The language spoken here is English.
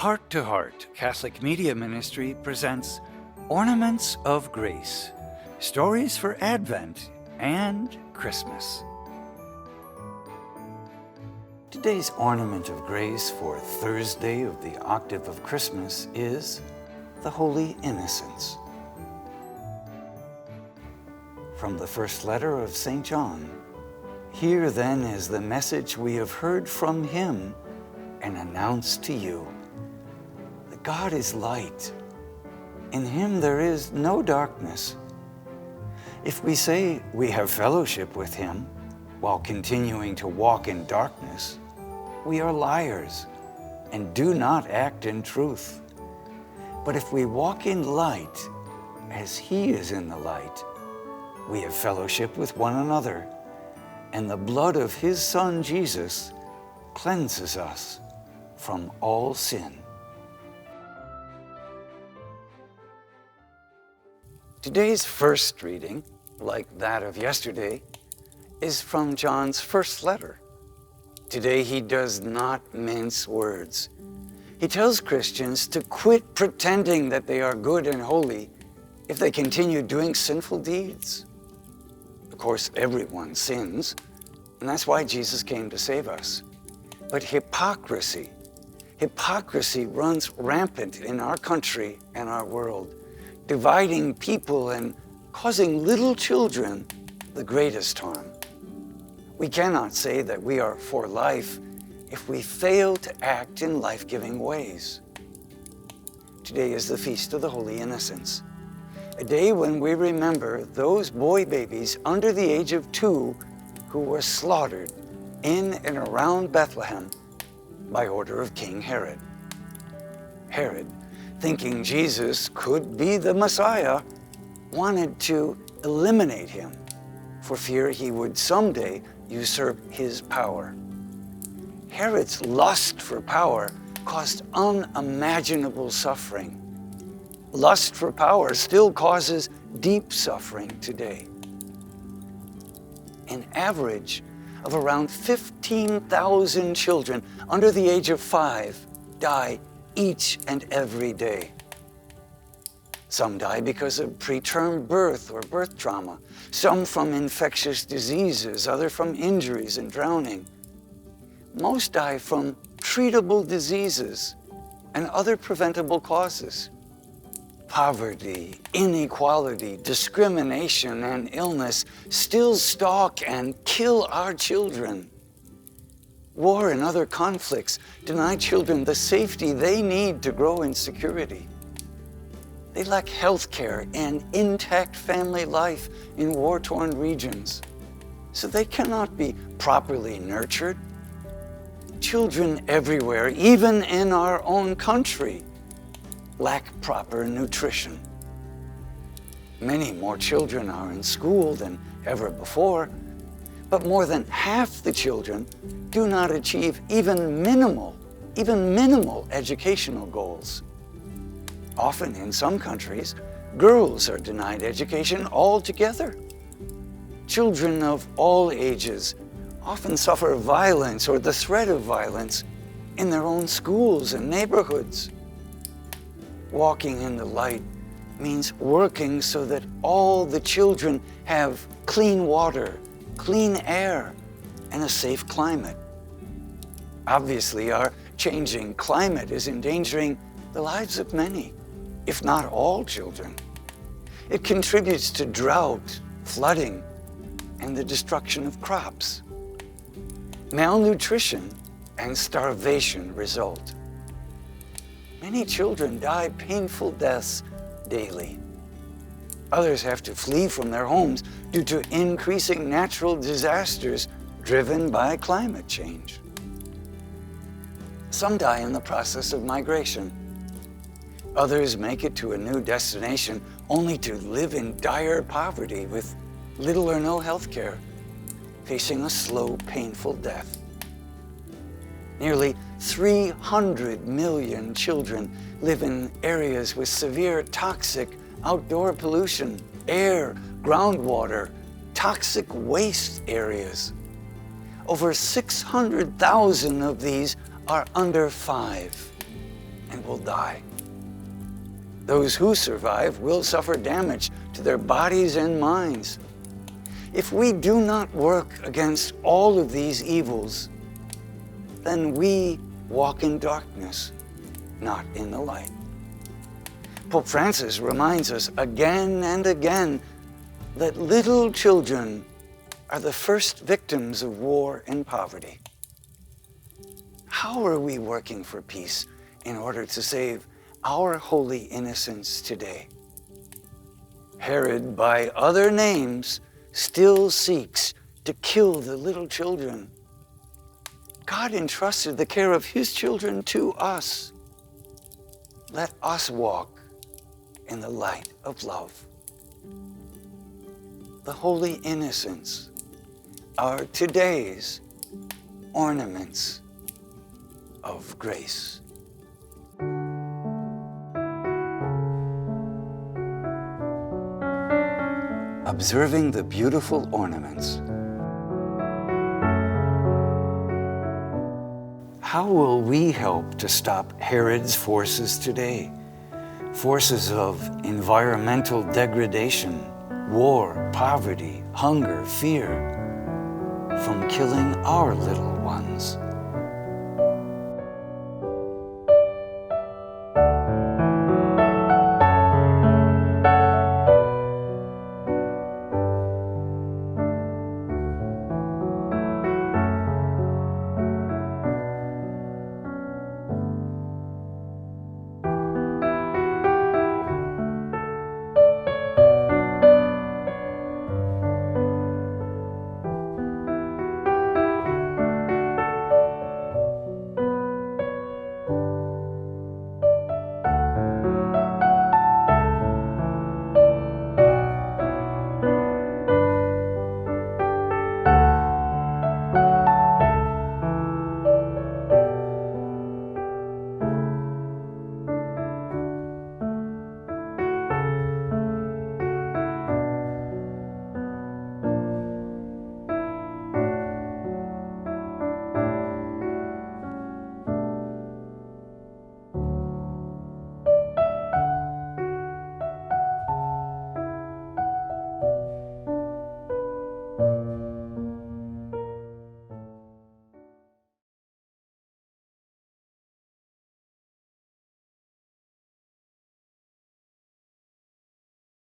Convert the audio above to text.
Heart to Heart Catholic Media Ministry presents Ornaments of Grace, stories for Advent and Christmas. Today's ornament of grace for Thursday of the octave of Christmas is the Holy Innocents. From the first letter of St. John, here then is the message we have heard from him and announced to you. That God is light. In him there is no darkness. If we say we have fellowship with him while continuing to walk in darkness, we are liars and do not act in truth. But if we walk in light, as he is in the light, we have fellowship with one another, and the blood of his Son Jesus cleanses us from all sin. Today's first reading, like that of yesterday, is from John's first letter. Today he does not mince words. He tells Christians to quit pretending that they are good and holy if they continue doing sinful deeds. Of course, everyone sins, and that's why Jesus came to save us. But hypocrisy runs rampant in our country and our world, dividing people and causing little children the greatest harm. We cannot say that we are for life if we fail to act in life-giving ways. Today is the Feast of the Holy Innocents, a day when we remember those boy babies under the age of 2 who were slaughtered in and around Bethlehem by order of King Herod. Herod, thinking Jesus could be the Messiah, wanted to eliminate him for fear he would someday usurp his power. Herod's lust for power caused unimaginable suffering. Lust for power still causes deep suffering today. An average of around 15,000 children under the age of 5 die each and every day. Some die because of preterm birth or birth trauma, some from infectious diseases, others from injuries and drowning. Most die from treatable diseases and other preventable causes. Poverty, inequality, discrimination, and illness still stalk and kill our children. War and other conflicts deny children the safety they need to grow in security. They lack health care and intact family life in war-torn regions, so they cannot be properly nurtured. Children everywhere, even in our own country, lack proper nutrition. Many more children are in school than ever before, but more than half the children do not achieve even minimal educational goals. Often in some countries, girls are denied education altogether. Children of all ages often suffer violence or the threat of violence in their own schools and neighborhoods. Walking in the light means working so that all the children have clean water, clean air, and a safe climate. Obviously, our changing climate is endangering the lives of many, if not all children. It contributes to drought, flooding, and the destruction of crops. Malnutrition and starvation result. Many children die painful deaths daily. Others have to flee from their homes due to increasing natural disasters driven by climate change. Some die in the process of migration. Others make it to a new destination only to live in dire poverty with little or no health care, facing a slow, painful death. Nearly 300 million children live in areas with severe toxic outdoor pollution, air, groundwater, toxic waste areas. Over 600,000 of these are under 5. and will die. Those who survive will suffer damage to their bodies and minds. If we do not work against all of these evils, then we walk in darkness, not in the light. Pope Francis reminds us again and again that little children are the first victims of war and poverty. How are we working for peace in order to save our holy innocents today? Herod, by other names, still seeks to kill the little children. God entrusted the care of his children to us. Let us walk in the light of love. The holy innocents are today's ornaments of grace. Observing the beautiful ornaments. How will we help to stop Herod's forces today? Forces of environmental degradation, war, poverty, hunger, fear, from killing our little